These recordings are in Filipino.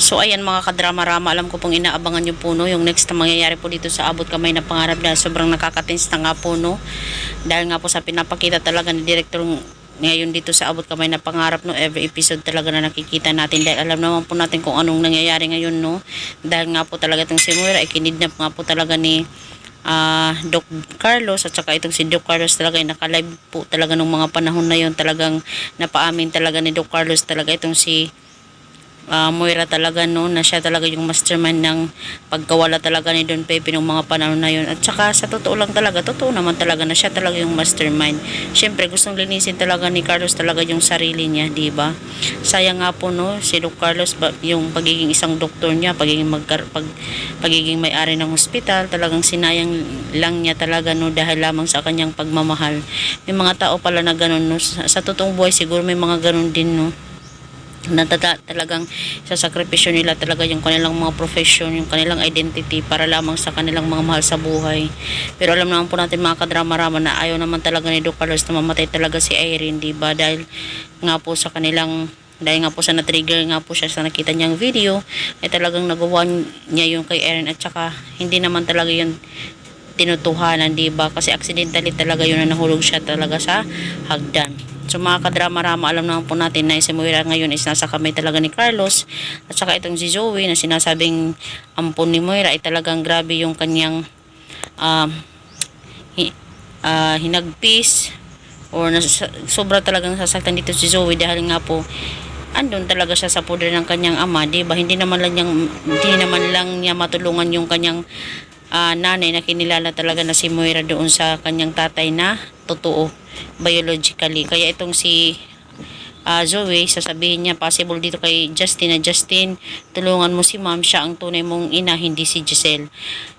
So ayan mga kadrama-rama, alam ko pong inaabangan nyo po no, yung next na mangyayari po dito sa Abot Kamay na Pangarap dahil sobrang nakakatins na nga po no. Dahil nga po sa pinapakita talaga ni Director ngayon dito sa Abot Kamay na Pangarap no, every episode talaga na nakikita natin dahil alam naman po natin kung anong nangyayari ngayon no. Dahil nga po talaga itong si Moira ay kinidnap nga po talaga ni Doc Carlos at saka itong si Doc Carlos talaga ay nakalive po talaga nung mga panahon na yon, talagang napaamin talaga ni Doc Carlos talaga itong si Moira talaga no, na siya talaga yung mastermind ng pagkawala talaga ni Don Pepe ng mga panahon na yun. At saka sa totoo lang talaga, totoo naman talaga na siya talaga yung mastermind. Syempre gustong linisin talaga ni Carlos talaga yung sarili niya, di ba? Sayang nga po no, si Doc Carlos yung pagiging isang doktor niya, pagiging may-ari ng hospital, talagang sinayang lang niya talaga no dahil lamang sa kanyang pagmamahal. May mga tao pala na ganun no, sa totoong buhay siguro may mga ganun din no, na talagang sasakripisyo nila talaga yung kanilang mga profession, yung kanilang identity para lamang sa kanilang mga mahal sa buhay. Pero alam naman po natin mga kadrama-rama na ayaw naman talaga ni Doc Carlos na mamatay talaga si Irene, diba? Dahil nga po sa kanilang, dahil nga po sa na-trigger nga po siya sa nakita niyang video ay talagang nagawa niya yung kay Irene at saka hindi naman talaga yun tinutuhanan, diba? Kasi accidentally talaga yun na nahulog siya talaga sa hagdan. So mga kadrama-rama, alam naman po natin na si Moira ngayon is nasa kamay talaga ni Carlos at saka itong si Zoe na sinasabing ampon ni Moira ay talagang grabe yung kanyang hinagpis or sobra talagang sasaktan dito si Zoe dahil nga po andun talaga siya sa poder ng kanyang ama, diba? Hindi naman lang niya matulungan yung kanyang nanay na kinilala talaga na si Moira doon sa kanyang tatay na totoo biologically. Kaya itong si Zoe, sasabihin niya possible dito kay Justin na Justin, tulungan mo si ma'am, siya ang tunay mong ina, hindi si Giselle.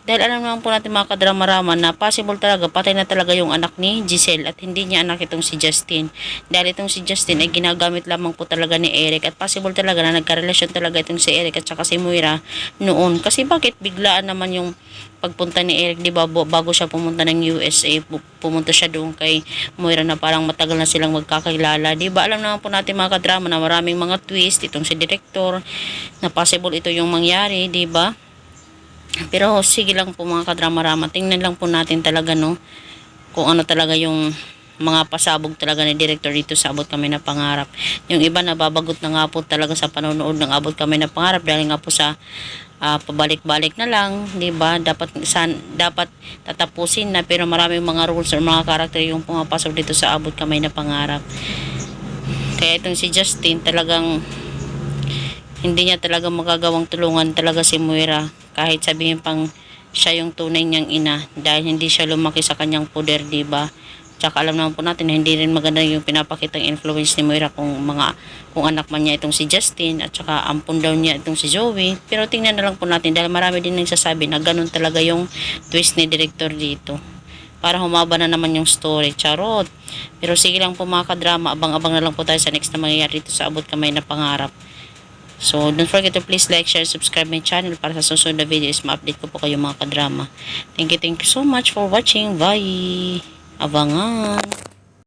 Dahil alam naman po natin mga kadrama-rama na possible talaga, patay na talaga yung anak ni Giselle at hindi niya anak itong si Justin. Dahil itong si Justin ay ginagamit lamang po talaga ni Eric at possible talaga na nagkarelasyon talaga itong si Eric at saka si Moira noon. Kasi bakit biglaan naman yung pagpunta ni Eric, di ba, bago siya pumunta ng USA, pumunta siya doon kay Moira na parang matagal na silang magkakilala, di ba? Alam naman po natin mga kadrama na maraming mga twist itong si Director na possible ito yung mangyari, di ba? Pero sige lang po mga kadrama-rama, tingnan lang po natin talaga no kung ano talaga yung mga pasabog talaga ni Director dito sa Abot Kamay na Pangarap. Yung iba nababagot na nga po talaga sa panonood ng Abot Kamay na Pangarap dahil nga po sa pabalik-balik na lang, 'di ba? Dapat tatapusin na, pero maraming mga rules or mga karakter yung pumapasok dito sa Abot Kamay na Pangarap. Kaya itong si Justin talagang hindi niya talaga magagawang tulungan talaga si Moira kahit sabihin pang siya yung tunay niyang ina dahil hindi siya lumaki sa kanyang poder, diba? Tsaka alam naman po natin na hindi rin maganda yung pinapakitang influence ni Moira kung anak man niya itong si Justin at saka ampun daw niya itong si Zoe. Pero tingnan na lang po natin dahil marami din nagsasabi na ganun talaga yung twist ni Director dito. Para humaba na naman yung story. Charot. Pero sige lang po mga kadrama, abang-abang na lang po tayo sa next na mangyayari dito sa Abot Kamay na Pangarap. So, don't forget to please like, share, subscribe my channel para sa susunod na videos ma-update ko po kayo mga kadrama. Thank you so much for watching. Bye! Abangan!